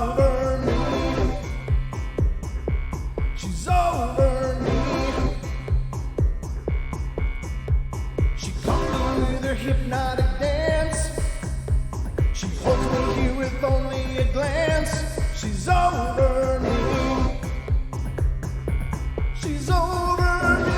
over me. She's over me. She comes in with her hypnotic dance. She holds me here with only a glance. She's over me. She's over me.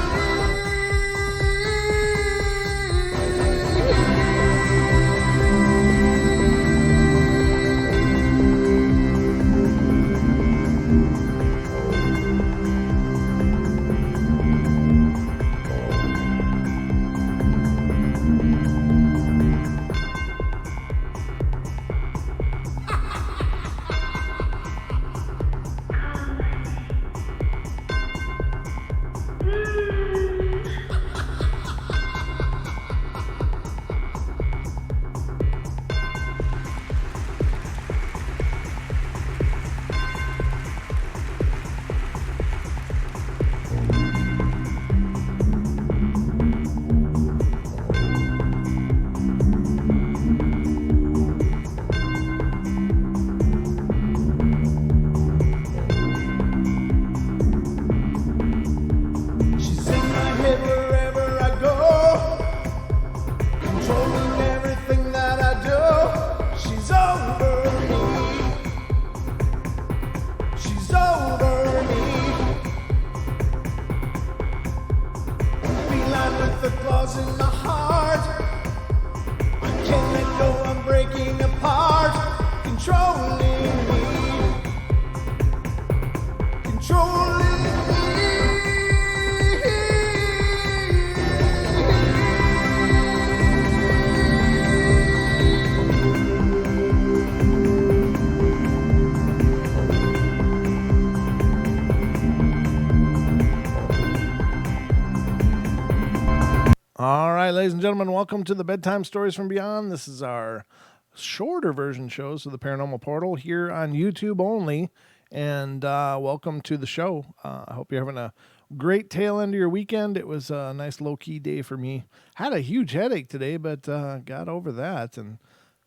All right, ladies and gentlemen, welcome to the Bedtime Stories From Beyond. This is our shorter version shows of the Paranormal Portal here on YouTube only. And welcome to the show. I hope you're having a great tail end of your weekend. It was a nice low-key day for me. Had a huge headache today, but got over that and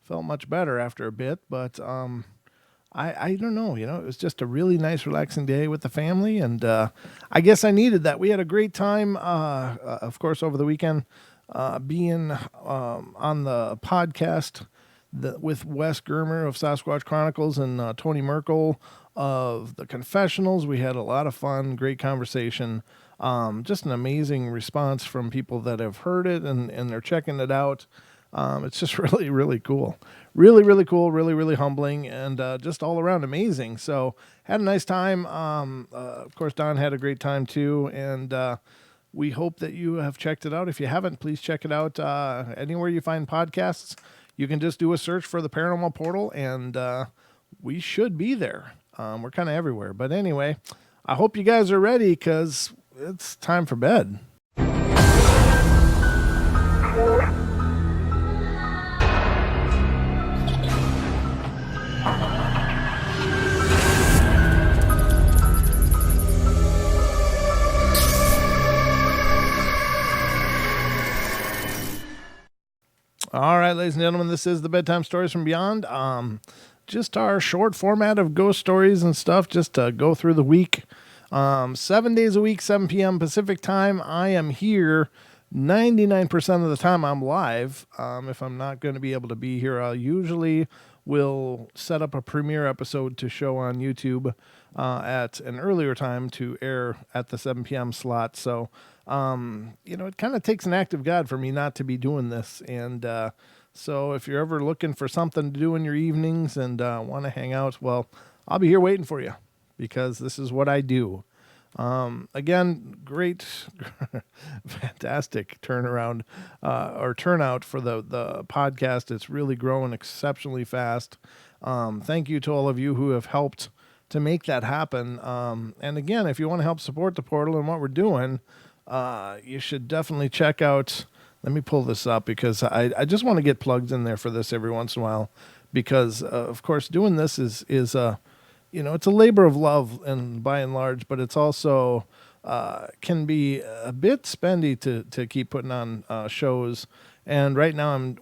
felt much better after a bit. But I don't know, it was just a really nice, relaxing day with the family, and I guess I needed that. We had a great time, of course, over the weekend, being on the podcast with Wes Germer of Sasquatch Chronicles and Tony Merkel of the Confessionals. We had a lot of fun, great conversation, just an amazing response from people that have heard it and they're checking it out. It's just really, really cool. Really, really cool, really, really humbling, and just all around amazing. So had a nice time. Of course, Don had a great time too, and we hope that you have checked it out. If you haven't, please check it out anywhere you find podcasts. You can just do a search for the Paranormal Portal, and we should be there. We're kind of everywhere. But anyway, I hope you guys are ready, because it's time for bed. All right, ladies and gentlemen, this is the Bedtime Stories From Beyond. Just our short format of ghost stories and stuff, just to go through the week. 7 days a week, 7 p.m. Pacific time. I am here 99% of the time. I'm live. If I'm not going to be able to be here, I usually will set up a premiere episode to show on YouTube at an earlier time to air at the 7 p.m. slot. So, it kind of takes an act of God for me not to be doing this. And so if you're ever looking for something to do in your evenings and want to hang out, well, I'll be here waiting for you, because this is what I do. Again, great, fantastic turnaround or turnout for the podcast. It's really growing exceptionally fast. Thank you to all of you who have helped to make that happen. And again, if you want to help support the portal and what we're doing, you should definitely check out. Let me pull this up, because I just want to get plugged in there for this every once in a while, because of course doing this is it's a labor of love, and by and large, but it's also can be a bit spendy to keep putting on shows. And right now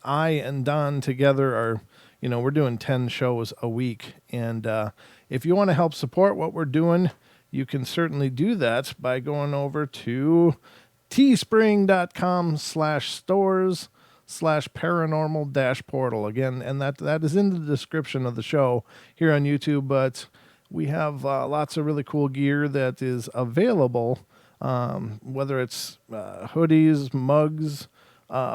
I and Don together are we're doing 10 shows a week. And if you want to help support what we're doing, you can certainly do that by going over to teespring.com/stores/paranormal-portal. Again, and that is in the description of the show here on YouTube, but we have lots of really cool gear that is available, whether it's hoodies, mugs,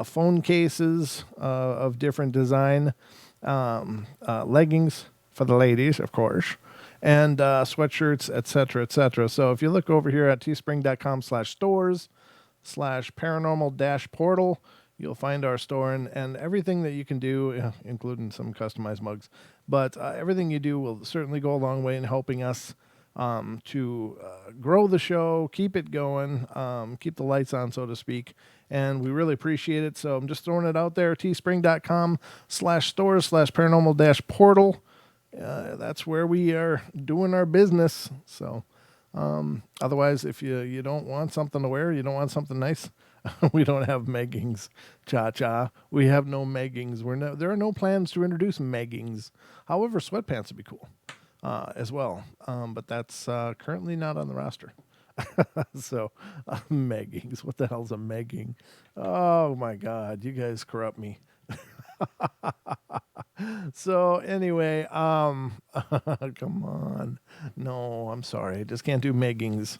phone cases of different design, leggings for the ladies, of course, and sweatshirts, etc., etc. So if you look over here at teespring.com/stores/paranormal-portal, you'll find our store and everything that you can do, including some customized mugs. But everything you do will certainly go a long way in helping us to grow the show, keep it going, keep the lights on, so to speak. And we really appreciate it. So I'm just throwing it out there, teespring.com/stores/paranormal-portal. That's where we are doing our business. So otherwise, if you don't want something to wear, you don't want something nice, we don't have meggings. Cha-cha. We have no meggings. There are no plans to introduce meggings. However, sweatpants would be cool as well. But that's currently not on the roster. So, meggings. What the hell's a megging? Oh, my God. You guys corrupt me. So, anyway, come on. No, I'm sorry. I just can't do meggings.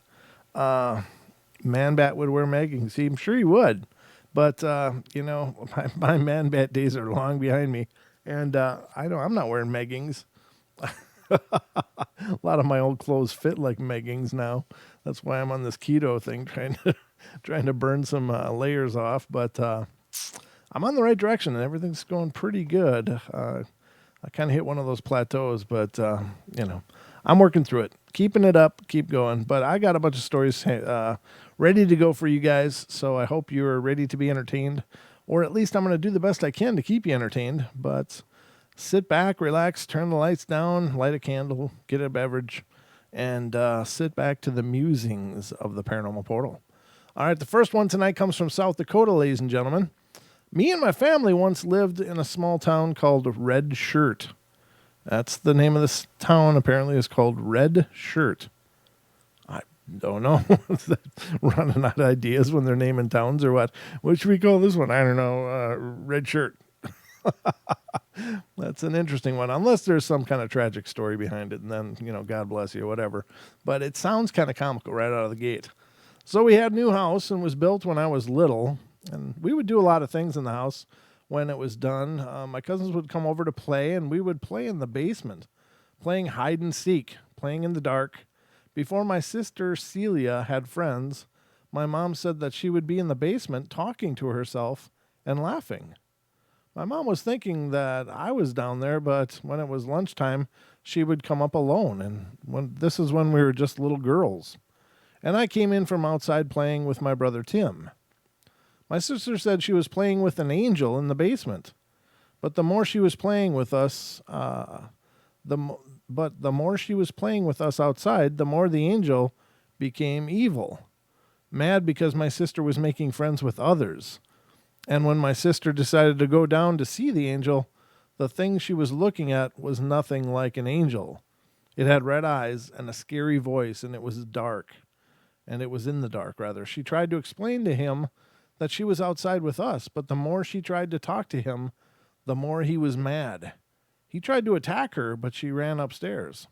Man-Bat would wear meggings. See, I'm sure he would. But, my Man-Bat days are long behind me. And I'm not wearing meggings. A lot of my old clothes fit like meggings now. That's why I'm on this keto thing, trying to burn some layers off. But I'm on the right direction, and everything's going pretty good. I kind of hit one of those plateaus, but I'm working through it, keeping it up, keep going. But I got a bunch of stories ready to go for you guys, so I hope you're ready to be entertained, or at least I'm going to do the best I can to keep you entertained. But sit back, relax, turn the lights down, light a candle, get a beverage, and sit back to the musings of the Paranormal Portal. All right, the first one tonight comes from South Dakota, ladies and gentlemen. Me and my family once lived in a small town called Red Shirt. That's the name of this town, apparently, is called Red Shirt. I don't know. Running out of ideas when they're naming towns or what. What should we call this one? I don't know. Red Shirt. That's an interesting one, unless there's some kind of tragic story behind it, and then, God bless you, whatever. But it sounds kind of comical right out of the gate. So we had a new house, and was built when I was little, and we would do a lot of things in the house when it was done. My cousins would come over to play, and we would play in the basement, playing hide and seek, playing in the dark. Before my sister Celia had friends, my mom said that she would be in the basement talking to herself and laughing. My mom was thinking that I was down there, but when it was lunchtime, she would come up alone, and this is when we were just little girls. And I came in from outside playing with my brother Tim. My sister said she was playing with an angel in the basement, but the more she was playing with us, the more she was playing with us outside, the more the angel became evil, mad because my sister was making friends with others. And when my sister decided to go down to see the angel, the thing she was looking at was nothing like an angel. It had red eyes and a scary voice, and it was dark. And it was in the dark, rather. She tried to explain to him that she was outside with us, but the more she tried to talk to him, the more he was mad. He tried to attack her, but she ran upstairs.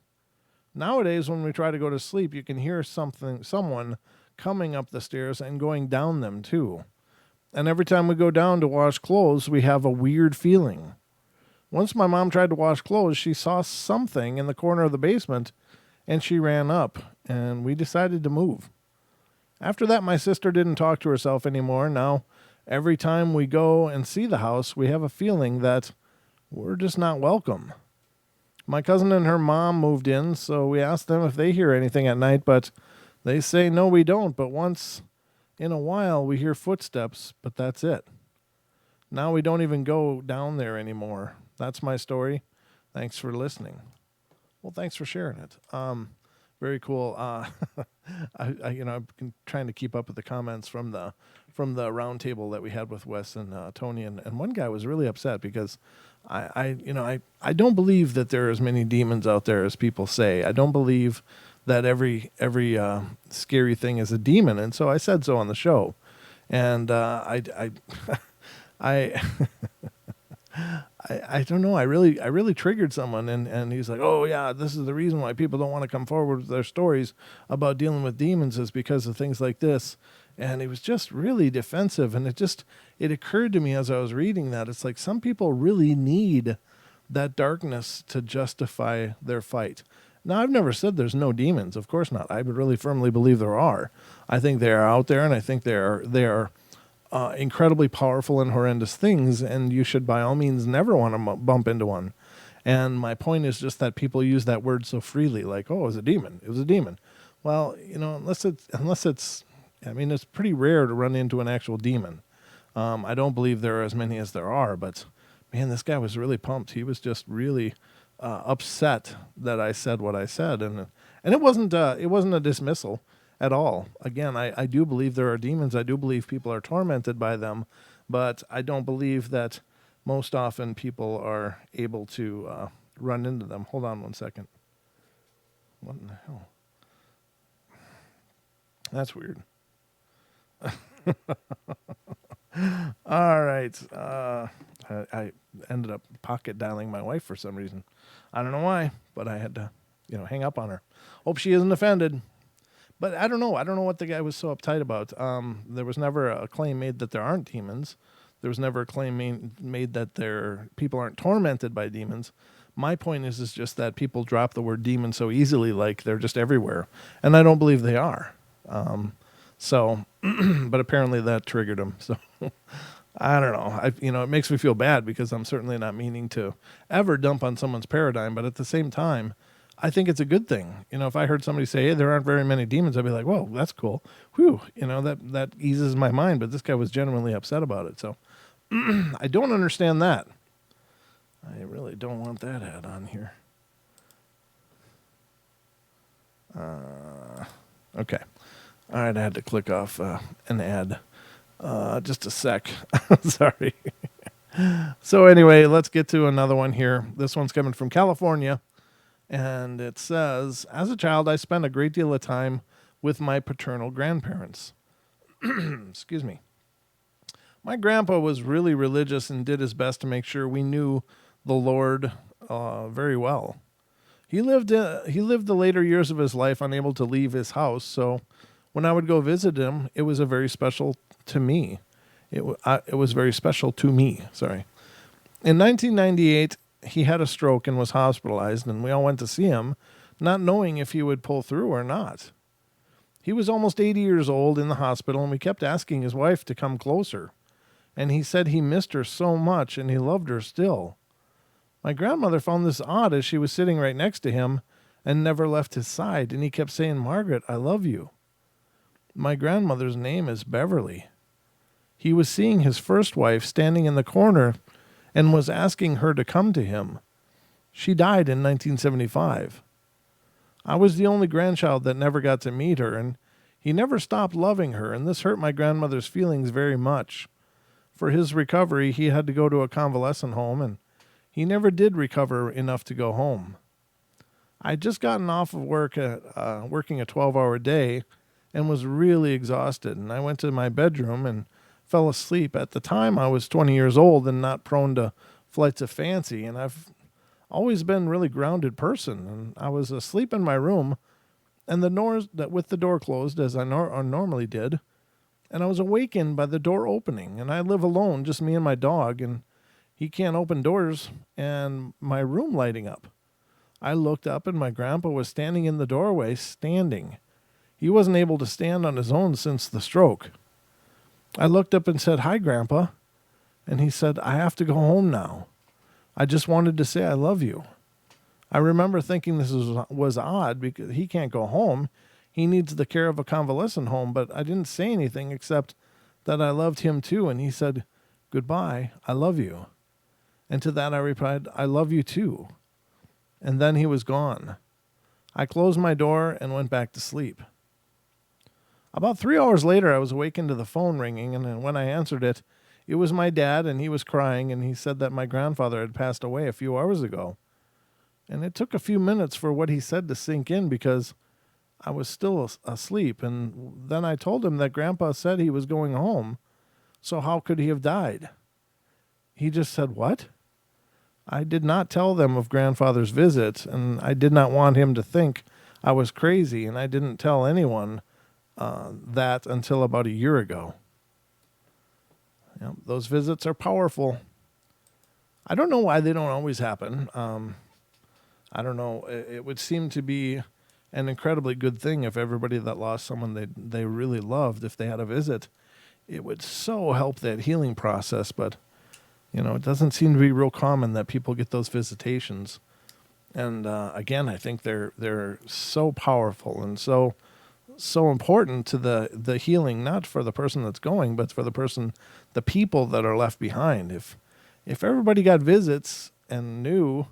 Nowadays, when we try to go to sleep, you can hear someone coming up the stairs and going down them, too. And every time we go down to wash clothes, we have a weird feeling. Once my mom tried to wash clothes, she saw something in the corner of the basement, and she ran up, and we decided to move. After that, my sister didn't talk to herself anymore. Now, every time we go and see the house, we have a feeling that we're just not welcome. My cousin and her mom moved in, so we asked them if they hear anything at night, but they say no, we don't. But once in a while, we hear footsteps, but that's it. Now we don't even go down there anymore. That's my story. Thanks for listening. Well, thanks for sharing it. Very cool. I've been trying to keep up with the comments from the round table that we had with Wes and Tony, and one guy was really upset because I don't believe that there are as many demons out there as people say. I don't believe that every scary thing is a demon, and so I said so on the show. And I I don't know. I really triggered someone, and he's like, "Oh yeah, this is the reason why people don't want to come forward with their stories about dealing with demons is because of things like this." And he was just really defensive, and it occurred to me as I was reading that it's like some people really need that darkness to justify their fight. Now, I've never said there's no demons. Of course not. I would really firmly believe there are. I think they are out there, and I think they are incredibly powerful and horrendous things, and you should by all means never want to bump into one. And my point is just that people use that word so freely, like, "Oh, it was a demon. It was a demon." Well, unless it's, I mean, it's pretty rare to run into an actual demon. I don't believe there are as many as there are, but man, this guy was really pumped. He was just really upset that I said what I said, and it wasn't a dismissal at all. Again, I do believe there are demons. I do believe people are tormented by them, but I don't believe that most often people are able to run into them. Hold on one second. What in the hell? That's weird. All right. I ended up pocket dialing my wife for some reason. I don't know why, but I had to, hang up on her. Hope she isn't offended. But I don't know. I don't know what the guy was so uptight about. There was never a claim made that there aren't demons. There was never a claim made that people aren't tormented by demons. My point is just that people drop the word demon so easily, like they're just everywhere. And I don't believe they are. But apparently that triggered him. So I don't know. It makes me feel bad because I'm certainly not meaning to ever dump on someone's paradigm. But at the same time, I think it's a good thing. If I heard somebody say, "Hey, there aren't very many demons," I'd be like, "Whoa, that's cool." Whew, that eases my mind. But this guy was genuinely upset about it. So I don't understand that. I really don't want that ad on here. Okay. All right, I had to click off an ad. Just a sec. Sorry. So anyway, let's get to another one here. This one's coming from California. And it says, "As a child, I spent a great deal of time with my paternal grandparents." Excuse me. My grandpa was really religious and did his best to make sure we knew the Lord very well. He lived the later years of his life unable to leave his house, so when I would go visit him, it was very special to me. It was very special to me. Sorry. In 1998, he had a stroke and was hospitalized, and we all went to see him, not knowing if he would pull through or not. He was almost 80 years old in the hospital, and we kept asking his wife to come closer. And he said he missed her so much, and he loved her still. My grandmother found this odd as she was sitting right next to him and never left his side, and he kept saying, "Margaret, I love you." My grandmother's name is Beverly. He was seeing his first wife standing in the corner and was asking her to come to him. She died in 1975. I was the only grandchild that never got to meet her, and he never stopped loving her, and this hurt my grandmother's feelings very much. For his recovery, he had to go to a convalescent home, and he never did recover enough to go home. I'd just gotten off of work working a 12-hour day and was really exhausted, and I went to my bedroom and fell asleep. At the time, I was 20 years old and not prone to flights of fancy, and I've always been a really grounded person. And I was asleep in my room, and with the door closed as I normally did, and I was awakened by the door opening. And I live alone, just me and my dog, and he can't open doors, and my room lighting up. I looked up, and my grandpa was standing in the doorway, standing. He wasn't able to stand on his own since the stroke. I looked up and said, "Hi, Grandpa." And he said, "I have to go home now. I just wanted to say I love you." I remember thinking this was odd because he can't go home. He needs the care of a convalescent home, but I didn't say anything except that I loved him too. And he said, "Goodbye, I love you." And to that I replied, "I love you too." And then he was gone. I closed my door and went back to sleep. About 3 hours later, I was awakened to the phone ringing, and when I answered it, It was my dad, and he was crying, and he said that my grandfather had passed away a few hours ago. And it took a few minutes for what he said to sink in because I was still asleep. And then I told him that Grandpa said he was going home. So how could he have died? He just said, "What?" I did not tell them of Grandfather's visit, and I did not want him to think I was crazy, and I didn't tell anyone that until about a year ago. Those visits are powerful. I don't know why they don't always happen. I don't know. It would seem to be an incredibly good thing if everybody that lost someone they really loved, if they had a visit. It would so help that healing process, but it doesn't seem to be real common that people get those visitations. And again, I think they're so powerful and so important to the healing, not for the person that's going, but for the people that are left behind. If everybody got visits and knew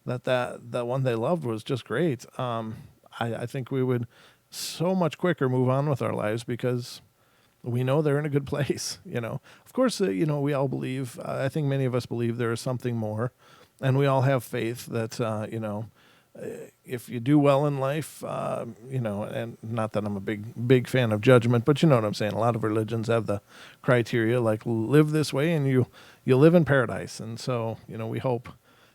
that one they loved was just great, I think we would so much quicker move on with our lives because we know they're in a good place. Of course, we all believe, I think many of us believe there is something more, and we all have faith that, if you do well in life, and not that I'm a big fan of judgment, but you know what I'm saying? A lot of religions have the criteria like live this way and you live in paradise. And so, we hope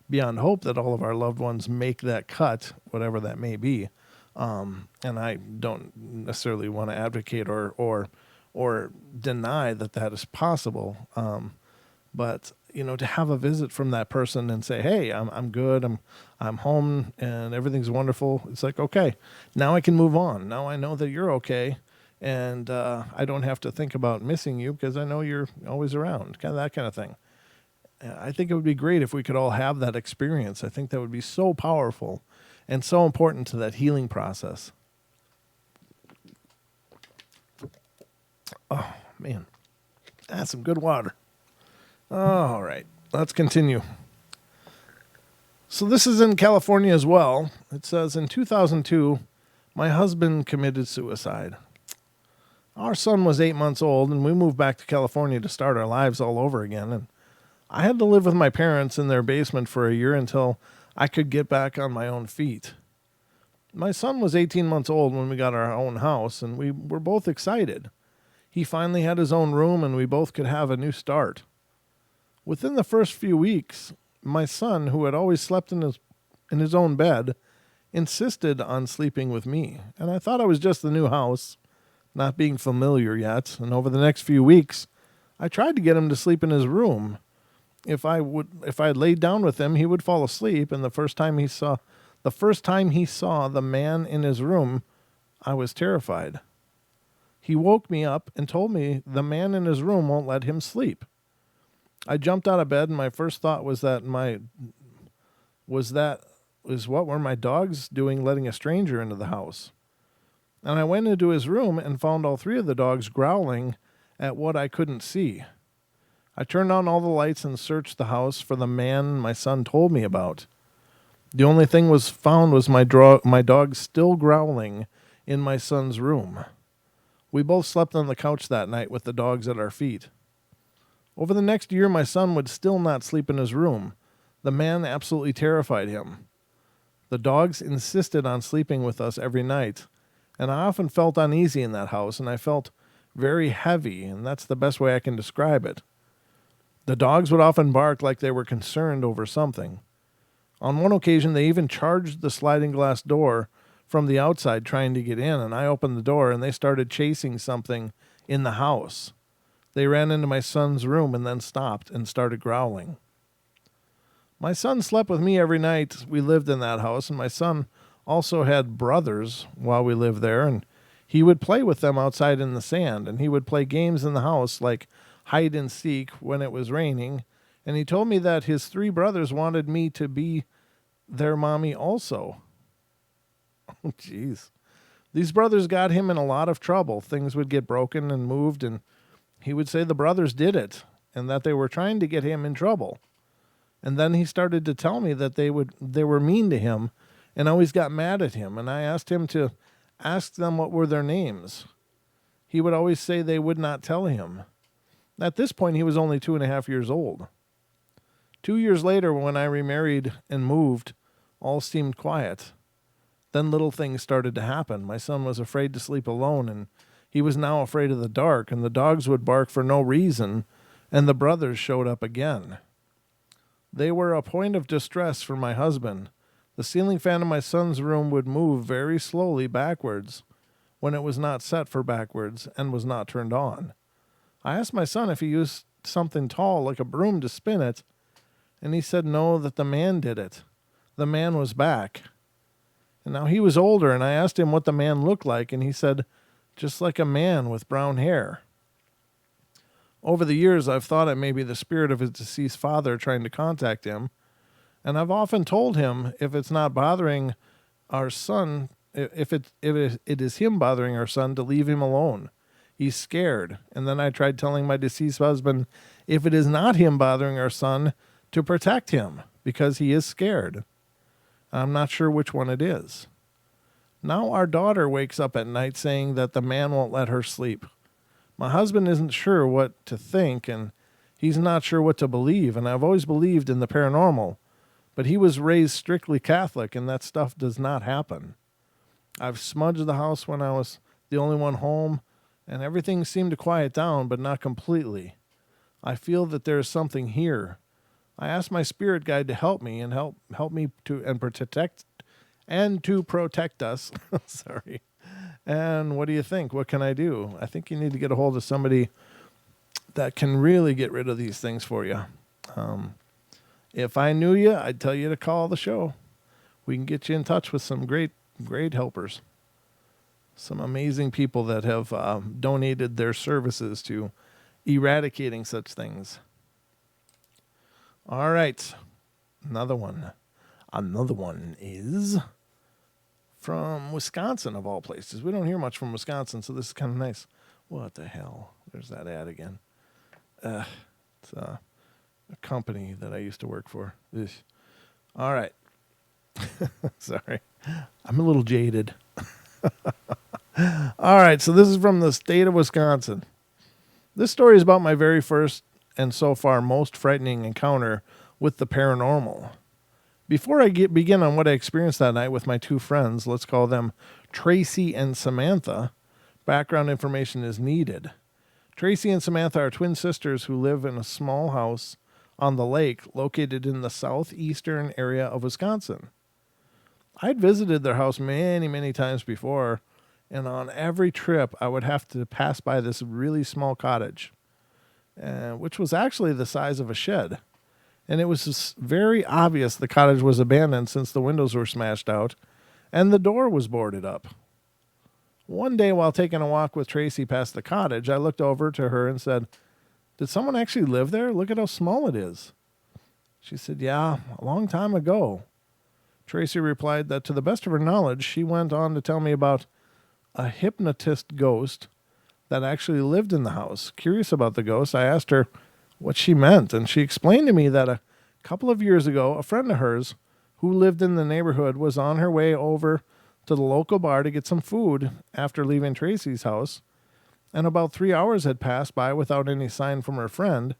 beyond hope that all of our loved ones make that cut, whatever that may be. And I don't necessarily want to advocate or deny that is possible. But to have a visit from that person and say, "Hey, I'm good. I'm home and everything's wonderful." It's like, okay, now I can move on. Now I know that you're okay. And, I don't have to think about missing you because I know you're always around, that kind of thing. I think it would be great if we could all have that experience. I think that would be so powerful and so important to that healing process. Oh, man. That's some good water. All right. Let's continue. So this is in California as well. It says, in 2002, my husband committed suicide. Our son was 8 months old, and we moved back to California to start our lives all over again. And I had to live with my parents in their basement for a year until I could get back on my own feet. My son was 18 months old when we got our own house, and we were both excited. He finally had his own room, and we both could have a new start. Within the first few weeks, my son, who had always slept in his own bed, insisted on sleeping with me. And I thought I was just the new house, not being familiar yet. And over the next few weeks, I tried to get him to sleep in his room. If I had laid down with him, he would fall asleep. And the first time he saw the man in his room, I was terrified. He woke me up and told me the man in his room won't let him sleep. I jumped out of bed, and my first thought was what were my dogs doing letting a stranger into the house? And I went into his room and found all three of the dogs growling at what I couldn't see. I turned on all the lights and searched the house for the man my son told me about. The only thing found was my dog still growling in my son's room. We both slept on the couch that night with the dogs at our feet. Over the next year, my son would still not sleep in his room. The man absolutely terrified him. The dogs insisted on sleeping with us every night, and I often felt uneasy in that house, and I felt very heavy, and that's the best way I can describe it. The dogs would often bark like they were concerned over something. On one occasion, they even charged the sliding glass door from the outside trying to get in, and I opened the door, and they started chasing something in the house. They ran into my son's room and then stopped and started growling. My son slept with me every night we lived in that house, and my son also had brothers while we lived there, and he would play with them outside in the sand, and he would play games in the house like hide and seek when it was raining, and he told me that his three brothers wanted me to be their mommy also. Oh, jeez. These brothers got him in a lot of trouble. Things would get broken and moved, and he would say the brothers did it and that they were trying to get him in trouble. And then he started to tell me that they were mean to him and always got mad at him. And I asked him to ask them what were their names. He would always say they would not tell him. At this point, he was only 2.5 years old. 2 years later, when I remarried and moved, all seemed quiet. Then little things started to happen. My son was afraid to sleep alone, and he was now afraid of the dark, and the dogs would bark for no reason, and the brothers showed up again. They were a point of distress for my husband. The ceiling fan in my son's room would move very slowly backwards when it was not set for backwards and was not turned on. I asked my son if he used something tall like a broom to spin it, and he said no, that the man did it. The man was back. And now he was older, and I asked him what the man looked like, and he said, just like a man with brown hair. Over the years, I've thought it may be the spirit of his deceased father trying to contact him, and I've often told him if it's not bothering our son, if it is him bothering our son, to leave him alone. He's scared. And then I tried telling my deceased husband, if it is not him bothering our son, to protect him, because he is scared. I'm not sure which one it is. Now our daughter wakes up at night saying that the man won't let her sleep. My husband isn't sure what to think, and he's not sure what to believe, and I've always believed in the paranormal, but he was raised strictly Catholic, and that stuff does not happen. I've smudged the house when I was the only one home, and everything seemed to quiet down, but not completely. I feel that there is something here. I asked my spirit guide to help me and help me to protect us. Sorry. And what do you think? What can I do? I think you need to get a hold of somebody that can really get rid of these things for you. If I knew you, I'd tell you to call the show. We can get you in touch with some great helpers. Some amazing people that have donated their services to eradicating such things. All right. Another one. Another one is from Wisconsin, of all places. We don't hear much from Wisconsin, so this is kind of nice. What the hell? There's that ad again. It's a company that I used to work for. Ugh. All right. Sorry. I'm a little jaded. All right, so this is from the state of Wisconsin. This story is about my very first and so far most frightening encounter with the paranormal. Before I begin on what I experienced that night with my two friends, let's call them Tracy and Samantha, background information is needed. Tracy and Samantha are twin sisters who live in a small house on the lake located in the southeastern area of Wisconsin. I'd visited their house many, many times before, and on every trip I would have to pass by this really small cottage, which was actually the size of a shed. And it was very obvious the cottage was abandoned since the windows were smashed out and the door was boarded up. One day while taking a walk with Tracy past the cottage, I looked over to her and said, "Did someone actually live there? Look at how small it is." She said, "Yeah, a long time ago." Tracy replied that to the best of her knowledge, she went on to tell me about a hypnotist ghost that actually lived in the house. Curious about the ghost, I asked her what she meant, and she explained to me that a couple of years ago, a friend of hers who lived in the neighborhood was on her way over to the local bar to get some food after leaving Tracy's house, and about 3 hours had passed by without any sign from her friend,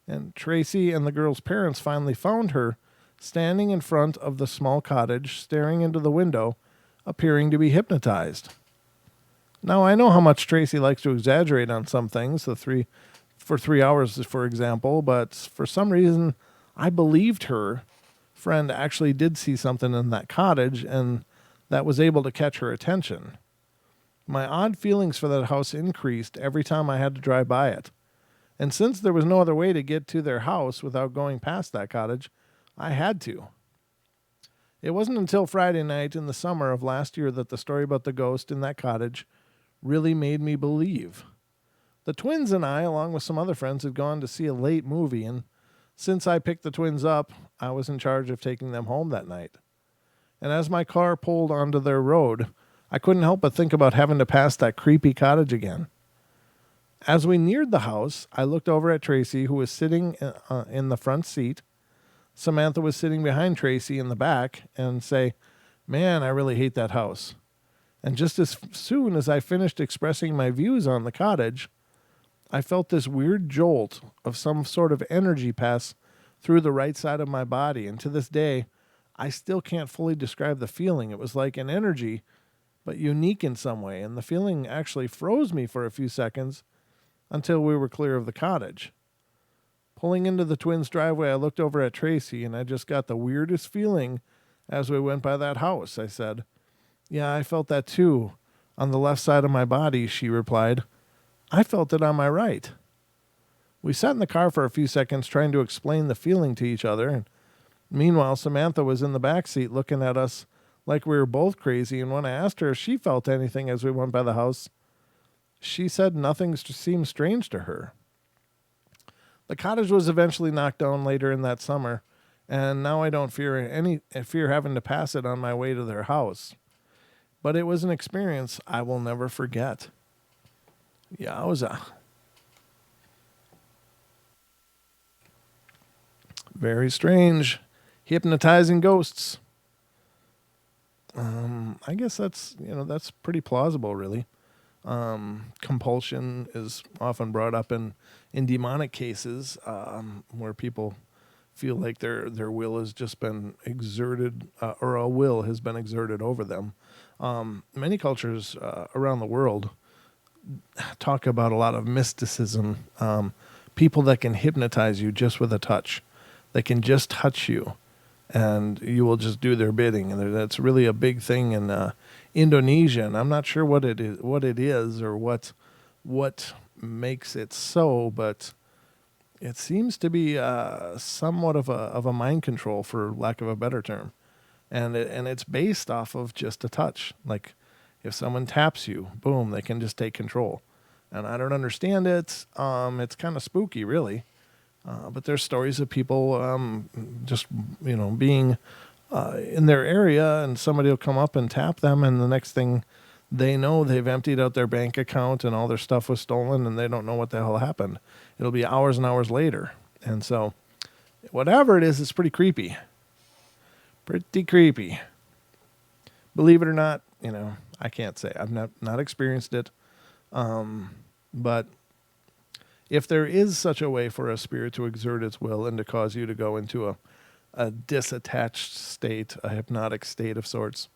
and Tracy and the girl's parents finally found her standing in front of the small cottage, staring into the window, appearing to be hypnotized. Now, I know how much Tracy likes to exaggerate on some things, for 3 hours, for example, but for some reason, I believed her friend actually did see something in that cottage, and that was able to catch her attention. My odd feelings for that house increased every time I had to drive by it. And since there was no other way to get to their house without going past that cottage, I had to. It wasn't until Friday night in the summer of last year that the story about the ghost in that cottage really made me believe. The twins and I, along with some other friends, had gone to see a late movie, and since I picked the twins up, I was in charge of taking them home that night. And as my car pulled onto their road, I couldn't help but think about having to pass that creepy cottage again. As we neared the house, I looked over at Tracy, who was sitting in the front seat. Samantha was sitting behind Tracy in the back, and say, "Man, I really hate that house." And just as soon as I finished expressing my views on the cottage, I felt this weird jolt of some sort of energy pass through the right side of my body. And to this day, I still can't fully describe the feeling. It was like an energy, but unique in some way. And the feeling actually froze me for a few seconds until we were clear of the cottage. Pulling into the twins' driveway, I looked over at Tracy, and I just got the weirdest feeling as we went by that house, I said. Yeah, I felt that too. On the left side of my body, she replied. I felt it on my right. We sat in the car for a few seconds trying to explain the feeling to each other. And meanwhile, Samantha was in the back seat looking at us like we were both crazy. And when I asked her if she felt anything as we went by the house, she said nothing seemed strange to her. The cottage was eventually knocked down later in that summer, and now I don't fear having to pass it on my way to their house. But it was an experience I will never forget. Yowza. Very strange. Hypnotizing ghosts. I guess that's pretty plausible, really. Compulsion is often brought up in demonic cases, where people feel like their will has just been exerted, or a will has been exerted over them. Many cultures around the world talk about a lot of mysticism. People that can hypnotize you just with a touch. They can just touch you, and you will just do their bidding. And that's really a big thing in Indonesia. And I'm not sure what it is, or what makes it so, but it seems to be somewhat of a mind control, for lack of a better term. And it's based off of just a touch. Like if someone taps you, boom, they can just take control. And I don't understand it. It's kind of spooky, really. But there's stories of people just being in their area, and somebody will come up and tap them, and the next thing they know, they've emptied out their bank account and all their stuff was stolen, and they don't know what the hell happened. It'll be hours and hours later. And so whatever it is, it's pretty creepy. Pretty creepy. Believe it or not, I can't say. I've not experienced it. But if there is such a way for a spirit to exert its will and to cause you to go into a disattached state, a hypnotic state of sorts,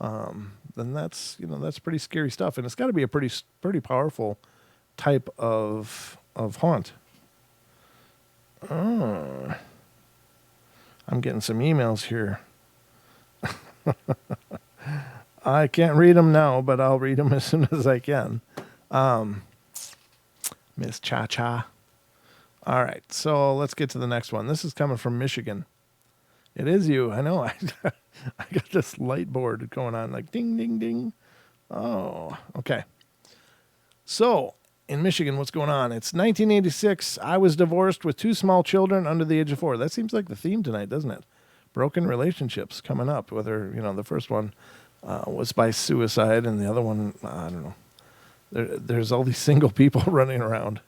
then that's pretty scary stuff. And it's got to be a pretty powerful type of haunt. Oh, I'm getting some emails here. I can't read them now, but I'll read them as soon as I can. Miss Cha-Cha. All right, so let's get to the next one. This is coming from Michigan. It is you. I know. I got this light board going on, like ding, ding, ding. Oh, okay. So, in Michigan, what's going on? It's 1986. I was divorced with 2 small children under the age of 4. That seems like the theme tonight, doesn't it? Broken relationships coming up. Whether, the first one was by suicide, and the other one, I don't know. There's all these single people running around.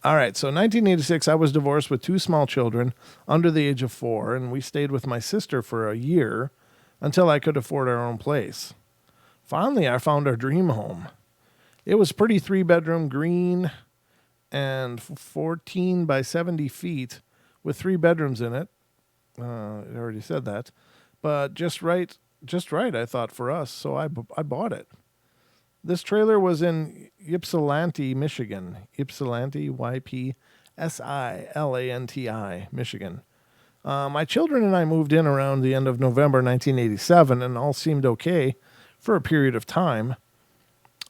All right, so 1986, I was divorced with 2 small children under the age of 4, and we stayed with my sister for a year until I could afford our own place. Finally, I found our dream home. It was pretty 3-bedroom, green, and 14 by 70 feet with 3 bedrooms in it. I already said that. But just right, I thought, for us, so I bought it. This trailer was in Ypsilanti, Michigan. Ypsilanti, Ypsilanti, Michigan. My children and I moved in around the end of November 1987, and all seemed okay for a period of time.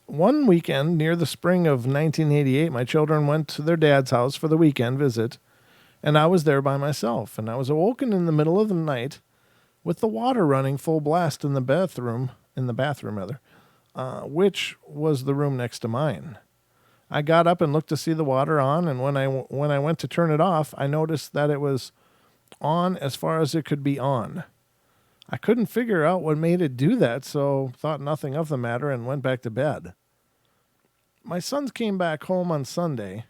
One weekend near the spring of 1988, my children went to their dad's house for the weekend visit, and I was there by myself. And I was awoken in the middle of the night with the water running full blast in the bathroom, which was the room next to mine. I got up and looked to see the water on, and when I went to turn it off, I noticed that it was on as far as it could be on. I couldn't figure out what made it do that, so thought nothing of the matter and went back to bed. My sons came back home on Sunday.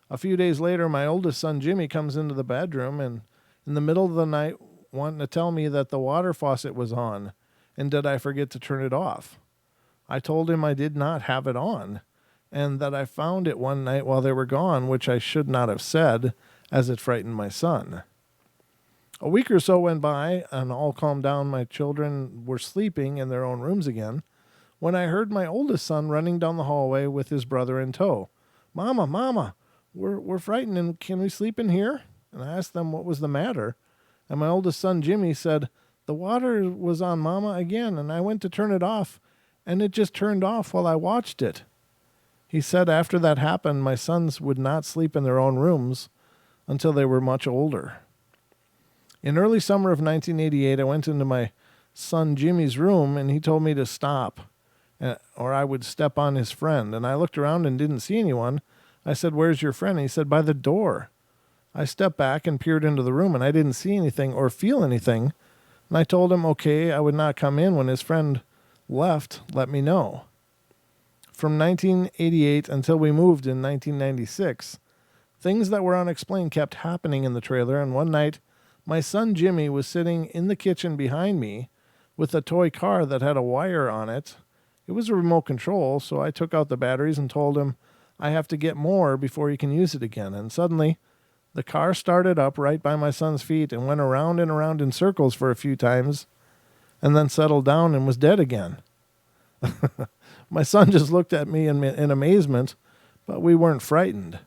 A few days later, my oldest son, Jimmy, comes into the bedroom and in the middle of the night wanting to tell me that the water faucet was on and did I forget to turn it off. I told him I did not have it on, and that I found it one night while they were gone, which I should not have said, as it frightened my son. A week or so went by, and all calmed down. My children were sleeping in their own rooms again, when I heard my oldest son running down the hallway with his brother in tow. Mama, Mama, we're frightened, and can we sleep in here? And I asked them what was the matter, and my oldest son, Jimmy, said, the water was on Mama again, and I went to turn it off, and it just turned off while I watched it. He said after that happened, my sons would not sleep in their own rooms until they were much older. In early summer of 1988, I went into my son Jimmy's room, and he told me to stop, or I would step on his friend. And I looked around and didn't see anyone. I said, where's your friend? And he said, by the door. I stepped back and peered into the room, and I didn't see anything or feel anything. And I told him, okay, I would not come in. When his friend left, let me know. From 1988 until we moved in 1996, things that were unexplained kept happening in the trailer, and one night, my son Jimmy was sitting in the kitchen behind me with a toy car that had a wire on it. It was a remote control, so I took out the batteries and told him I have to get more before he can use it again. And suddenly, the car started up right by my son's feet and went around and around in circles for a few times, and then settled down and was dead again. My son just looked at me in amazement, but we weren't frightened.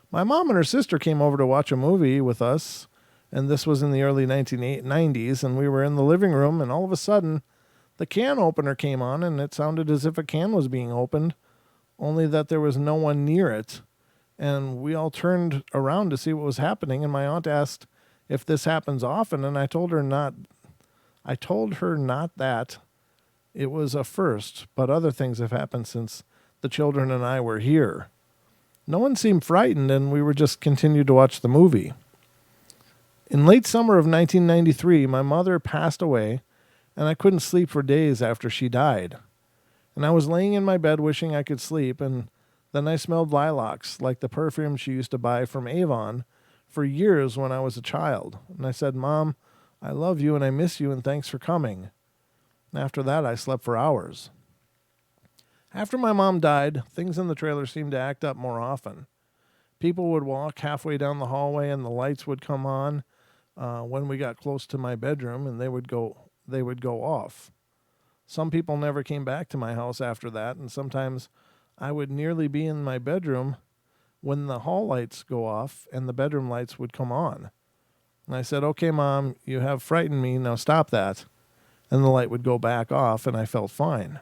My mom and her sister came over to watch a movie with us, and this was in the early 1990s, and we were in the living room, and all of a sudden, the can opener came on, and it sounded as if a can was being opened, only that there was no one near it. And we all turned around to see what was happening, and my aunt asked if this happens often, and I told her not that it was a first, but other things have happened since the children and I were here. No one seemed frightened, and we were just continued to watch the movie. In late summer of 1993, my mother passed away, and I couldn't sleep for days after she died. And I was laying in my bed wishing I could sleep, and then I smelled lilacs, like the perfume she used to buy from Avon for years when I was a child. And I said, Mom, I love you and I miss you and thanks for coming. After that, I slept for hours. After my mom died, things in the trailer seemed to act up more often. People would walk halfway down the hallway and the lights would come on when we got close to my bedroom, and they would go off. Some people never came back to my house after that, and sometimes I would nearly be in my bedroom when the hall lights go off and the bedroom lights would come on. And I said, okay, Mom, you have frightened me, now stop that. And the light would go back off, and I felt fine.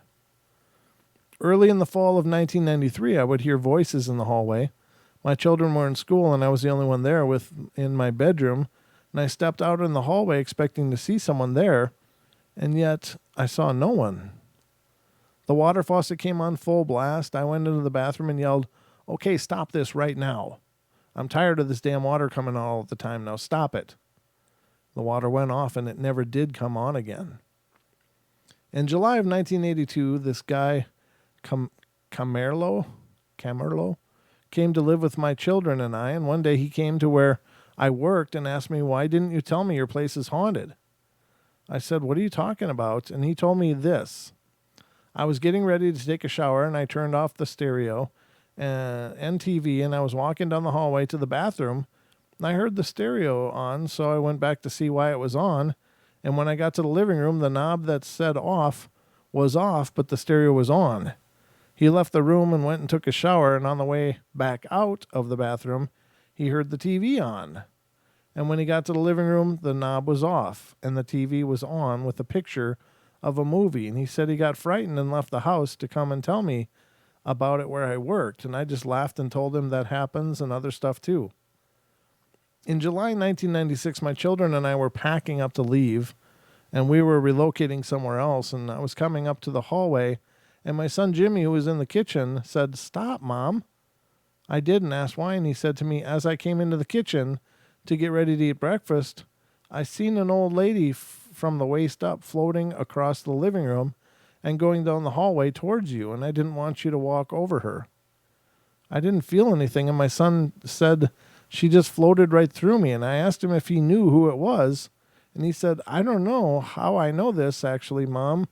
Early in the fall of 1993, I would hear voices in the hallway. My children were in school, and I was the only one there in my bedroom, and I stepped out in the hallway expecting to see someone there, and yet I saw no one. The water faucet came on full blast. I went into the bathroom and yelled, okay, stop this right now. I'm tired of this damn water coming on all the time. Now stop it. The water went off, and it never did come on again. In July of 1982, this guy, Camerlo, came to live with my children and I, and one day he came to where I worked and asked me, why didn't you tell me your place is haunted? I said, what are you talking about? And he told me this. I was getting ready to take a shower, and I turned off the stereo and TV, and I was walking down the hallway to the bathroom, and I heard the stereo on, so I went back to see why it was on. And when I got to the living room, the knob that said off was off, but the stereo was on. He left the room and went and took a shower, and on the way back out of the bathroom, he heard the TV on. And when he got to the living room, the knob was off, and the TV was on with a picture of a movie. And he said he got frightened and left the house to come and tell me about it where I worked. And I just laughed and told him that happens and other stuff too. In July 1996, my children and I were packing up to leave, and we were relocating somewhere else, and I was coming up to the hallway, and my son Jimmy, who was in the kitchen, said, stop, Mom. I did, and asked why, and he said to me, as I came into the kitchen to get ready to eat breakfast, I seen an old lady from the waist up floating across the living room and going down the hallway towards you, and I didn't want you to walk over her. I didn't feel anything, and my son said she just floated right through me, and I asked him if he knew who it was, and he said, I don't know how I know this, actually, Mom,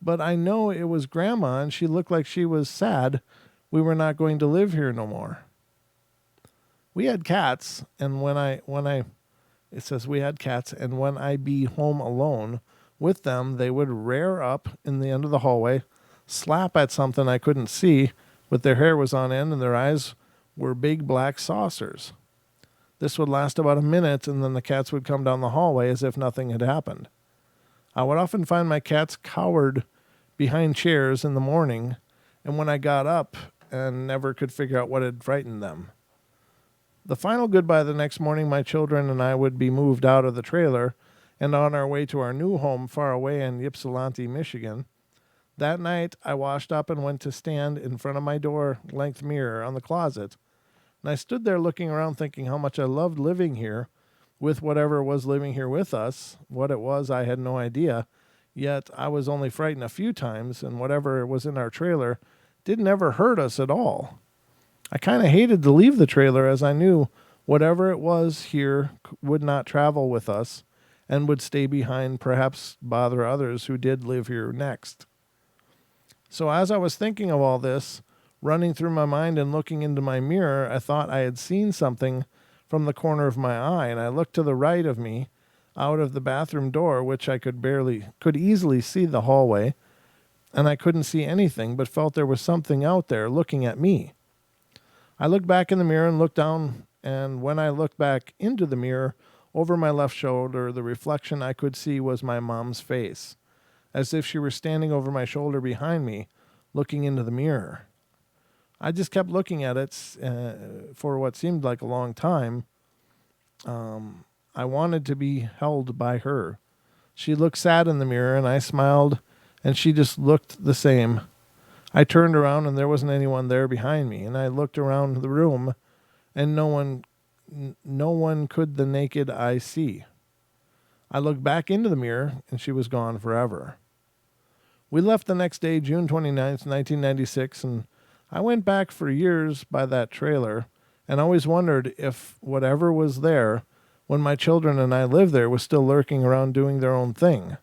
but I know it was Grandma, and she looked like she was sad we were not going to live here no more. We had cats, and it says we had cats, and when I be home alone with them, they would rear up in the end of the hallway, slap at something I couldn't see, but their hair was on end and their eyes were big black saucers. This would last about a minute, and then the cats would come down the hallway as if nothing had happened. I would often find my cats cowered behind chairs in the morning, and when I got up and never could figure out what had frightened them. The final goodbye the next morning, my children and I would be moved out of the trailer and on our way to our new home far away in Ypsilanti, Michigan. That night, I washed up and went to stand in front of my door-length mirror on the closet. And I stood there looking around thinking how much I loved living here with whatever was living here with us. What it was, I had no idea. Yet I was only frightened a few times, and whatever was in our trailer didn't ever hurt us at all. I kind of hated to leave the trailer as I knew whatever it was here would not travel with us and would stay behind, perhaps bother others who did live here next. So as I was thinking of all this, running through my mind and looking into my mirror, I thought I had seen something from the corner of my eye, and I looked to the right of me out of the bathroom door, which I could easily see the hallway, and I couldn't see anything but felt there was something out there looking at me. I looked back in the mirror and looked down, and when I looked back into the mirror, over my left shoulder, the reflection I could see was my mom's face, as if she were standing over my shoulder behind me, looking into the mirror. I just kept looking at it for what seemed like a long time. I wanted to be held by her. She looked sad in the mirror, and I smiled, and she just looked the same. I turned around, and there wasn't anyone there behind me, and I looked around the room, and no one could the naked eye see. I looked back into the mirror, and she was gone forever. We left the next day, June 29th, 1996, and I went back for years by that trailer and always wondered if whatever was there when my children and I lived there was still lurking around doing their own thing.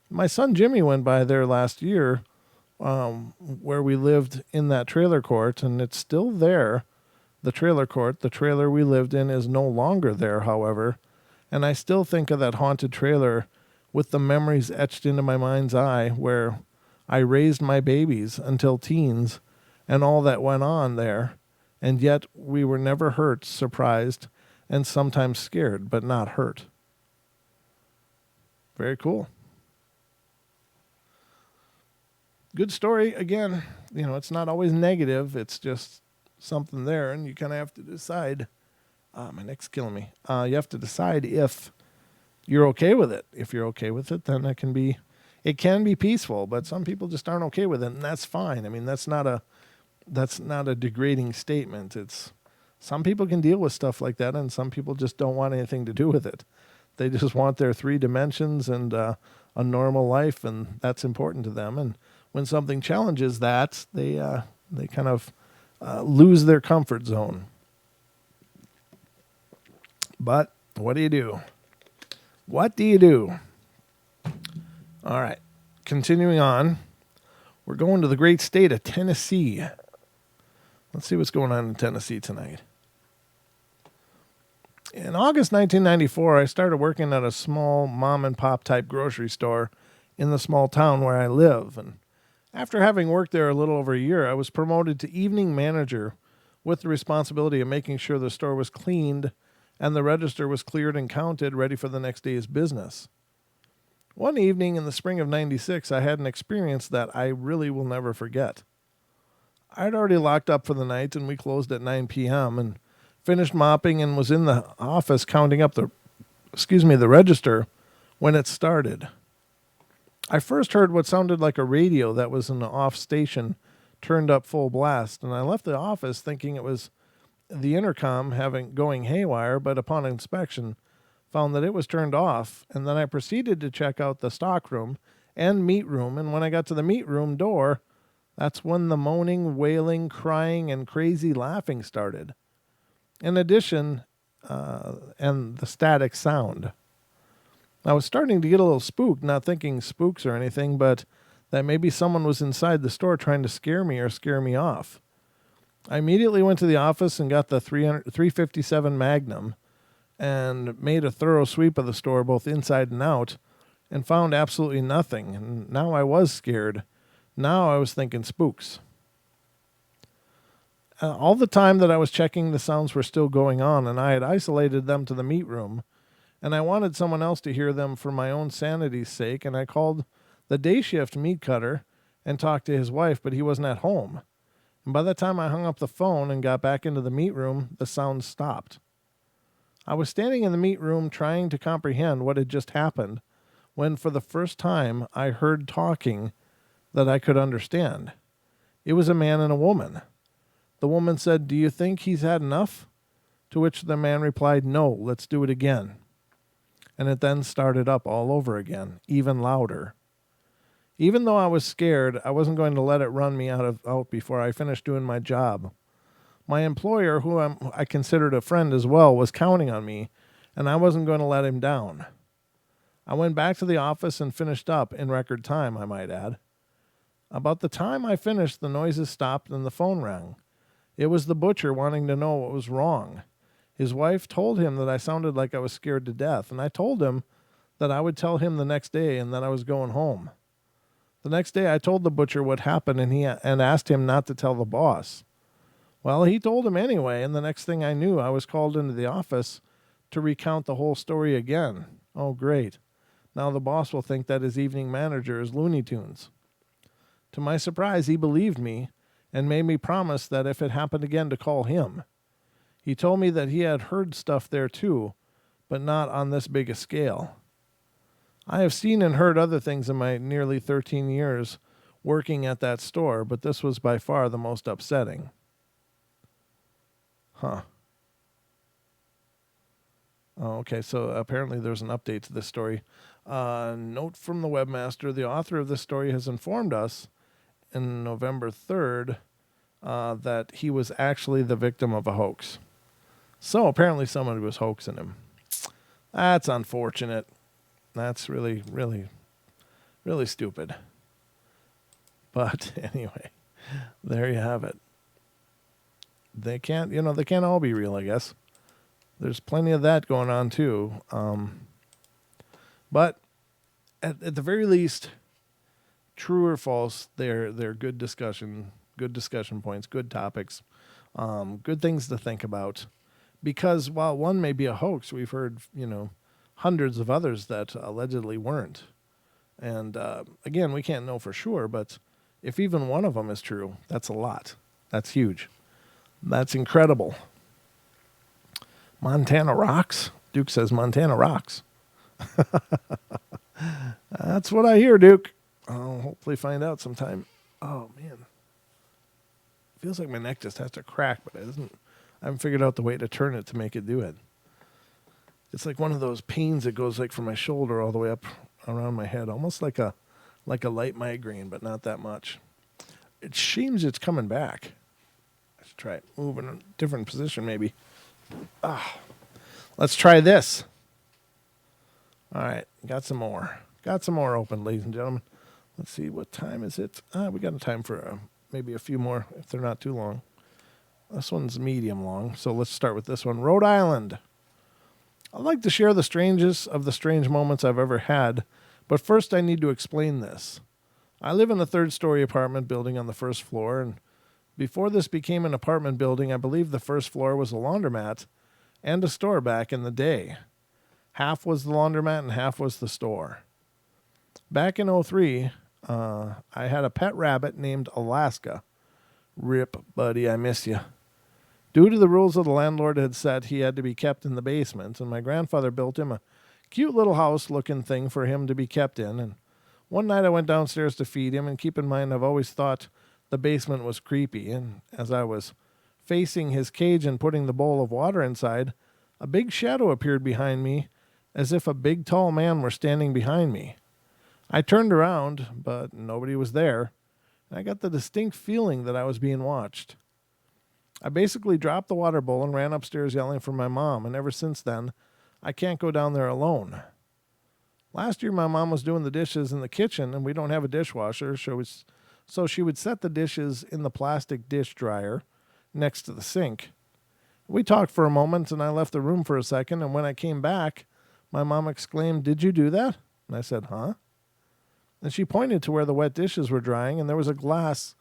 My son Jimmy went by there last year where we lived in that trailer court, and it's still there, the trailer court. The trailer we lived in is no longer there, however, and I still think of that haunted trailer with the memories etched into my mind's eye where I raised my babies until teens and all that went on there, and yet we were never hurt, surprised, and sometimes scared, but not hurt. Very cool. Good story. Again, it's not always negative. It's just something there, and you kind of have to decide. My neck's killing me. You have to decide if you're okay with it. If you're okay with it, then it can be peaceful, but some people just aren't okay with it, and that's fine. I mean, that's not a degrading statement. It's some people can deal with stuff like that, and some people just don't want anything to do with it. They just want their 3 dimensions and a normal life, and that's important to them. And when something challenges that, they kind of lose their comfort zone. But what do you do? What do you do? All right, continuing on, we're going to the great state of Tennessee. Let's see what's going on in Tennessee tonight. In August 1994, I started working at a small mom-and-pop type grocery store in the small town where I live. And after having worked there a little over a year, I was promoted to evening manager with the responsibility of making sure the store was cleaned and the register was cleared and counted, ready for the next day's business. One evening in the spring of '96, I had an experience that I really will never forget. I'd already locked up for the night, and we closed at 9 p.m. and finished mopping and was in the office counting up the register when it started. I first heard what sounded like a radio that was in the off station turned up full blast, and I left the office thinking it was the intercom going haywire, but upon inspection, found that it was turned off, and then I proceeded to check out the stock room and meat room, and when I got to the meat room door, that's when the moaning, wailing, crying, and crazy laughing started. In addition, and the static sound. I was starting to get a little spooked, not thinking spooks or anything, but that maybe someone was inside the store trying to scare me or scare me off. I immediately went to the office and got the 357 Magnum and made a thorough sweep of the store both inside and out and found absolutely nothing. And now I was scared. Now I was thinking spooks. All the time that I was checking, the sounds were still going on, and I had isolated them to the meat room, and I wanted someone else to hear them for my own sanity's sake, and I called the day shift meat cutter and talked to his wife, but he wasn't at home. And by the time I hung up the phone and got back into the meat room, the sounds stopped. I was standing in the meat room trying to comprehend what had just happened when for the first time I heard talking that I could understand. It was a man and a woman. The woman said, "Do you think he's had enough?" To which the man replied, "No, let's do it again." And it then started up all over again, even louder. Even though I was scared, I wasn't going to let it run me out before I finished doing my job. My employer, who I considered a friend as well, was counting on me, and I wasn't going to let him down. I went back to the office and finished up in record time, I might add. About the time I finished, the noises stopped and the phone rang. It was the butcher wanting to know what was wrong. His wife told him that I sounded like I was scared to death, and I told him that I would tell him the next day and that I was going home. The next day I told the butcher what happened and asked him not to tell the boss. Well, he told him anyway, and the next thing I knew, I was called into the office to recount the whole story again. Oh, great. Now the boss will think that his evening manager is Looney Tunes. To my surprise, he believed me and made me promise that if it happened again to call him. He told me that he had heard stuff there too, but not on this big a scale. I have seen and heard other things in my nearly 13 years working at that store, but this was by far the most upsetting. Huh. Oh, okay, so apparently there's an update to this story. Note from the webmaster, the author of this story has informed us in November 3rd that he was actually the victim of a hoax. So apparently someone was hoaxing him. That's unfortunate. That's really, really, really stupid. But anyway, there you have it. They can't all be real, I guess. There's plenty of that going on too. But at the very least, true or false, they're good discussion points, good topics, good things to think about. Because while one may be a hoax, we've heard, hundreds of others that allegedly weren't. And again, we can't know for sure, but if even one of them is true, that's a lot. That's huge. That's incredible. Montana rocks. Duke says Montana rocks. That's what I hear, Duke. I'll hopefully find out sometime. Oh, man. Feels like my neck just has to crack, but it doesn't. I haven't figured out the way to turn it to make it do it. It's like one of those pains that goes like from my shoulder all the way up around my head, almost like a light migraine, but not that much. It seems it's coming back. I should try it. Move in a different position, maybe. Let's try this. All right, got some more. Got some more open, ladies and gentlemen. Let's see, what time is it? We got a time for maybe a few more if they're not too long. This one's medium long, so let's start with this one. Rhode Island. I'd like to share the strangest of the strange moments I've ever had, but first I need to explain this. I live in a third-story apartment building on the first floor, and before this became an apartment building, I believe the first floor was a laundromat and a store back in the day. Half was the laundromat and half was the store. Back in 2003, I had a pet rabbit named Alaska. Rip, buddy, I miss you. Due to the rules that the landlord had set, he had to be kept in the basement, and my grandfather built him a cute little house-looking thing for him to be kept in. And one night I went downstairs to feed him, and keep in mind I've always thought the basement was creepy, and as I was facing his cage and putting the bowl of water inside, a big shadow appeared behind me, as if a big tall man were standing behind me. I turned around, but nobody was there, and I got the distinct feeling that I was being watched. I basically dropped the water bowl and ran upstairs yelling for my mom, and ever since then, I can't go down there alone. Last year, my mom was doing the dishes in the kitchen, and we don't have a dishwasher, so she would set the dishes in the plastic dish dryer next to the sink. We talked for a moment, and I left the room for a second, and when I came back, my mom exclaimed, "Did you do that?" And I said, "Huh?" And she pointed to where the wet dishes were drying, and there was a glass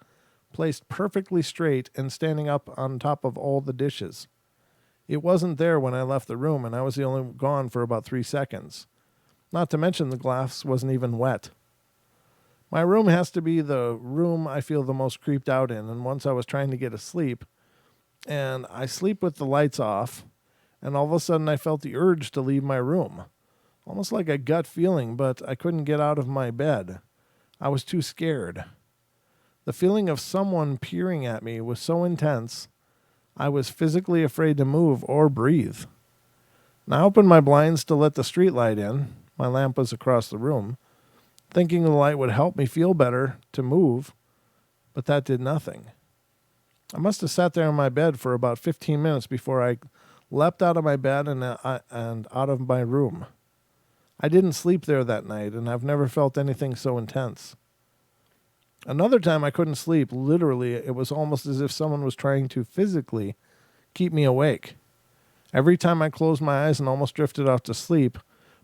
placed perfectly straight and standing up on top of all the dishes. It wasn't there when I left the room, and I was only gone for about 3 seconds. Not to mention the glass wasn't even wet. My room has to be the room I feel the most creeped out in, and once I was trying to get asleep, and I sleep with the lights off, and all of a sudden I felt the urge to leave my room. Almost like a gut feeling, but I couldn't get out of my bed. I was too scared. The feeling of someone peering at me was so intense, I was physically afraid to move or breathe. And I opened my blinds to let the street light in. My lamp was across the room, thinking the light would help me feel better to move, but that did nothing. I must have sat there in my bed for about 15 minutes before I leapt out of my bed and out of my room. I didn't sleep there that night, and I've never felt anything so intense. Another time I couldn't sleep. Literally, it was almost as if someone was trying to physically keep me awake. Every time I closed my eyes and almost drifted off to sleep,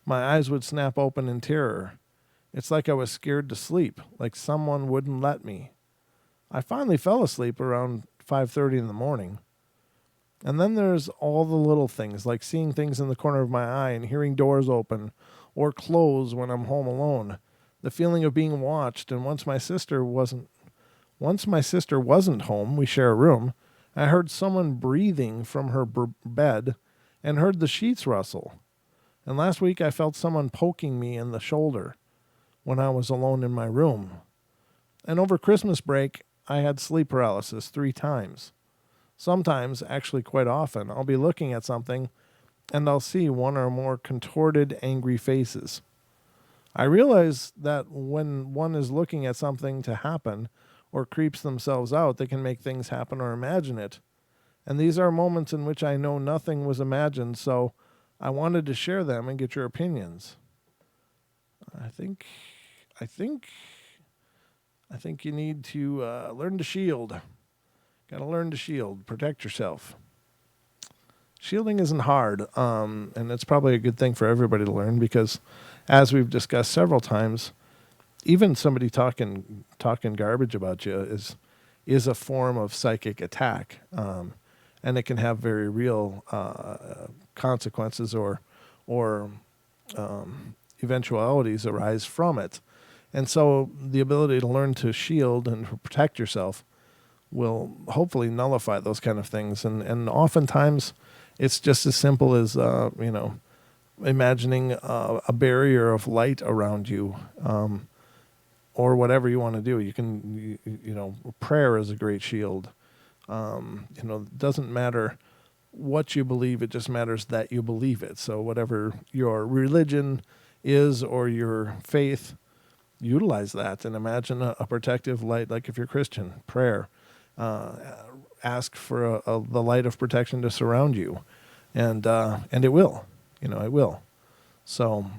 my eyes would snap open in terror. It's like I was scared to sleep, like someone wouldn't let me. I finally fell asleep around 5:30 in the morning. And then there's all the little things, like seeing things in the corner of my eye and hearing doors open or close when I'm home alone. The feeling of being watched, and once my sister wasn't home, we share a room, I heard someone breathing from her bed and heard the sheets rustle. And last week I felt someone poking me in the shoulder when I was alone in my room. And over Christmas break, I had sleep paralysis 3 times. Sometimes, actually quite often, I'll be looking at something and I'll see one or more contorted, angry faces. I realize that when one is looking at something to happen or creeps themselves out, they can make things happen or imagine it. And these are moments in which I know nothing was imagined, so I wanted to share them and get your opinions. I think you need to learn to shield. Got to learn to shield, protect yourself. Shielding isn't hard, and it's probably a good thing for everybody to learn because, as we've discussed several times, even somebody talking garbage about you is a form of psychic attack, and it can have very real consequences or eventualities arise from it. And so the ability to learn to shield and to protect yourself will hopefully nullify those kind of things. And oftentimes it's just as simple as, imagining a barrier of light around you, or whatever you want to do. You can, prayer is a great shield. It doesn't matter what you believe. It just matters that you believe it. So whatever your religion is or your faith, utilize that and imagine a protective light. Like if you're Christian, prayer, ask for the light of protection to surround you, and it will, it will. So,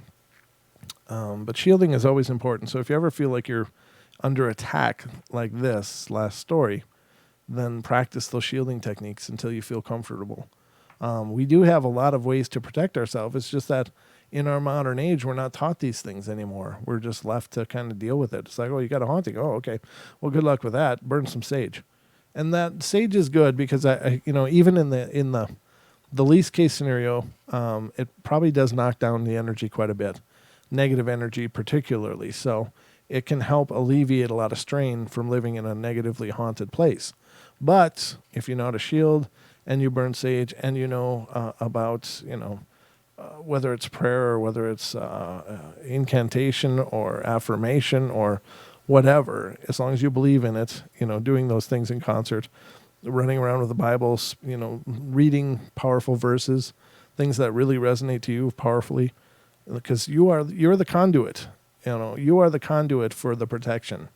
but shielding is always important. So if you ever feel like you're under attack, like this last story, then practice those shielding techniques until you feel comfortable. We do have a lot of ways to protect ourselves. It's just that in our modern age, we're not taught these things anymore. We're just left to kind of deal with it. It's like, oh, you got a haunting. Oh, okay. Well, good luck with that. Burn some sage. And that sage is good because I even in the least case scenario, it probably does knock down the energy quite a bit, negative energy particularly. So it can help alleviate a lot of strain from living in a negatively haunted place. But if you know how to shield and you burn sage and about whether it's prayer or whether it's incantation or affirmation or whatever, as long as you believe in it, doing those things in concert, running around with the Bible, reading powerful verses, things that really resonate to you powerfully, because you're the conduit. You are the conduit for the protection.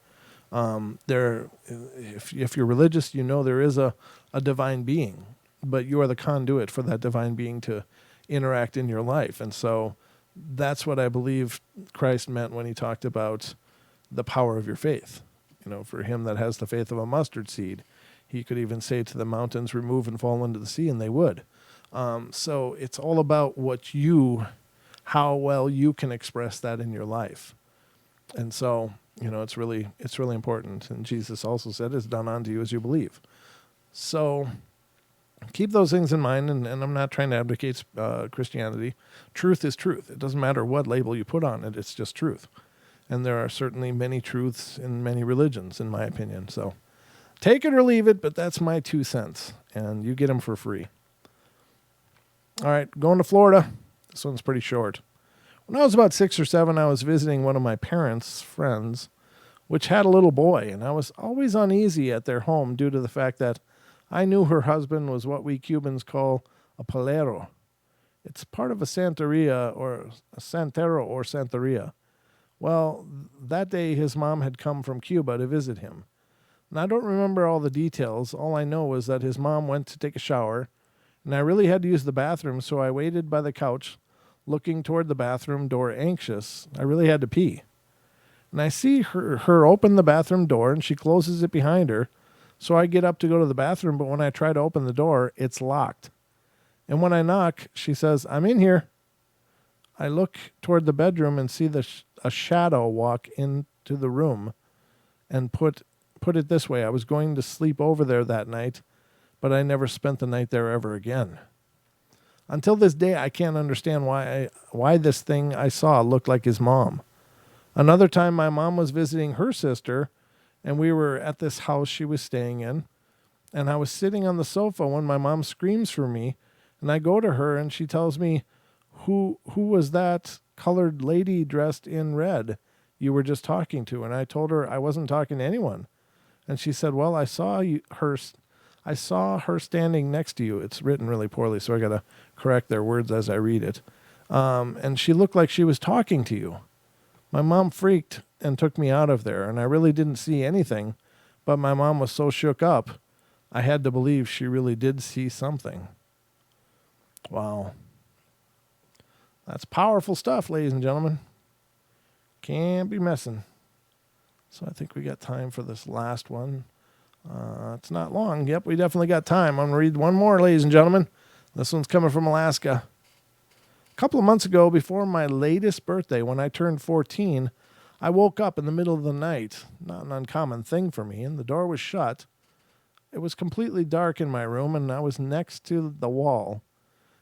If you're religious, there is a divine being, but you are the conduit for that divine being to interact in your life. And so That's what I believe Christ meant when he talked about the power of your faith. For him that has the faith of a mustard seed, he could even say to the mountains, remove and fall into the sea, and they would. So it's all about how well you can express that in your life. And so, it's really important. And Jesus also said, it's done unto you as you believe. So keep those things in mind. And I'm not trying to advocate Christianity. Truth is truth. It doesn't matter what label you put on it. It's just truth. And there are certainly many truths in many religions, in my opinion. So take it or leave it, but that's my 2 cents. And you get them for free. All right, going to Florida. This one's pretty short. When I was about 6 or 7, I was visiting one of my parents' friends, which had a little boy, and I was always uneasy at their home due to the fact that I knew her husband was what we Cubans call a palero. It's part of a Santeria or a Santero or Santeria. Well, that day his mom had come from Cuba to visit him. And I don't remember all the details. All I know was that his mom went to take a shower, and I really had to use the bathroom, so I waited by the couch, looking toward the bathroom door anxious. I really had to pee. And I see her open the bathroom door, and she closes it behind her. So I get up to go to the bathroom, but when I try to open the door, it's locked. And when I knock, she says, I'm in here. I look toward the bedroom and see a shadow walk into the room. And put it this way, I was going to sleep over there that night, but I never spent the night there ever again. Until this day, I can't understand why this thing I saw looked like his mom. Another time, my mom was visiting her sister, and we were at this house she was staying in, and I was sitting on the sofa when my mom screams for me, and I go to her, and she tells me, who was that colored lady dressed in red you were just talking to? And I told her I wasn't talking to anyone. And she said, well, I saw her standing next to you. It's written really poorly, so I got to correct their words as I read it. And she looked like she was talking to you. My mom freaked and took me out of there, and I really didn't see anything, but my mom was so shook up, I had to believe she really did see something. Wow. That's powerful stuff, ladies and gentlemen. Can't be messing. So I think we got time for this last one. It's not long. Yep, we definitely got time. I'm going to read one more, ladies and gentlemen. This one's coming from Alaska. A couple of months ago, before my latest birthday, when I turned 14, I woke up in the middle of the night. Not an uncommon thing for me, and the door was shut. It was completely dark in my room, and I was next to the wall.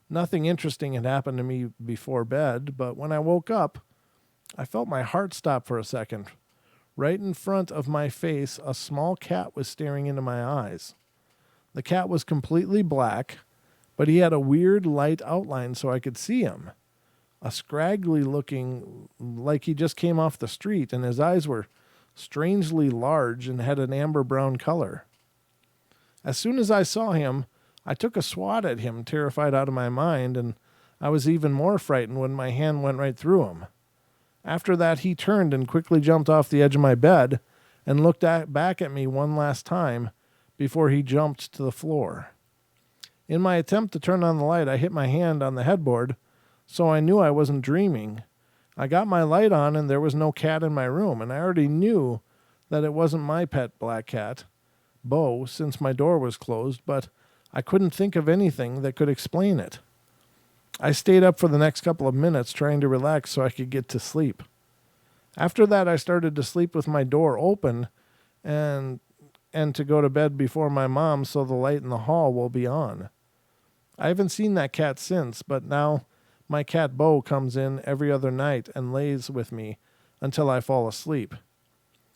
Nothing interesting had happened to me before bed, but when I woke up, I felt my heart stop for a second. Right in front of my face, a small cat was staring into my eyes. The cat was completely black, but he had a weird light outline so I could see him. A scraggly looking, like he just came off the street, and his eyes were strangely large and had an amber brown color. As soon as I saw him, I took a swat at him, terrified out of my mind, and I was even more frightened when my hand went right through him. After that, he turned and quickly jumped off the edge of my bed and looked back at me one last time before he jumped to the floor. In my attempt to turn on the light, I hit my hand on the headboard, so I knew I wasn't dreaming. I got my light on, and there was no cat in my room, and I already knew that it wasn't my pet black cat, Bo, since my door was closed, but I couldn't think of anything that could explain it. I stayed up for the next couple of minutes trying to relax so I could get to sleep. After that, I started to sleep with my door open and to go to bed before my mom so the light in the hall will be on. I haven't seen that cat since, but now my cat Bo comes in every other night and lays with me until I fall asleep.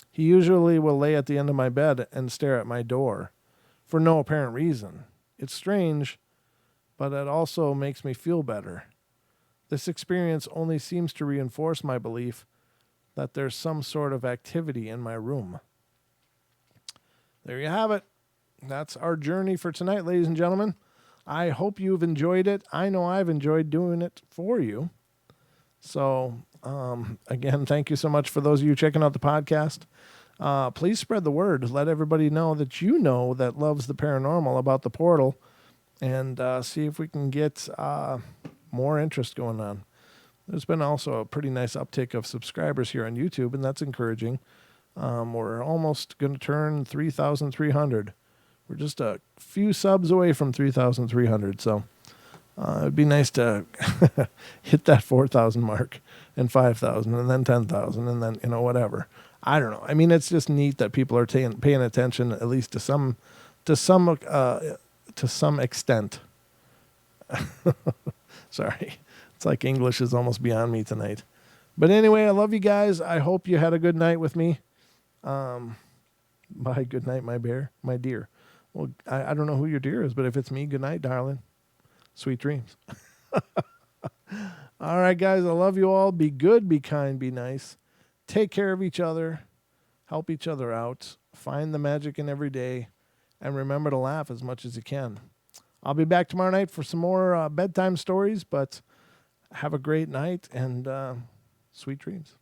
He usually will lay at the end of my bed and stare at my door for no apparent reason. It's strange, but it also makes me feel better. This experience only seems to reinforce my belief that there's some sort of activity in my room. There you have it. That's our journey for tonight, ladies and gentlemen. I hope you've enjoyed it. I know I've enjoyed doing it for you. So, again, thank you so much for those of you checking out the podcast. Please spread the word. Let everybody know that loves the paranormal about the portal, and see if we can get more interest going on. There's been also a pretty nice uptick of subscribers here on YouTube, and that's encouraging. We're almost going to turn 3,300. We're just a few subs away from 3,300, so it'd be nice to hit that 4,000 mark and 5,000 and then 10,000 and then, whatever. I don't know. I mean, it's just neat that people are paying attention, at least to some extent. Sorry. It's like English is almost beyond me tonight. But anyway, I love you guys. I hope you had a good night with me. Bye. Good night, my dear. Well, I don't know who your dear is, but if it's me, good night, darling. Sweet dreams. All right, guys. I love you all. Be good, be kind, be nice. Take care of each other. Help each other out. Find the magic in every day. And remember to laugh as much as you can. I'll be back tomorrow night for some more bedtime stories, but have a great night and sweet dreams.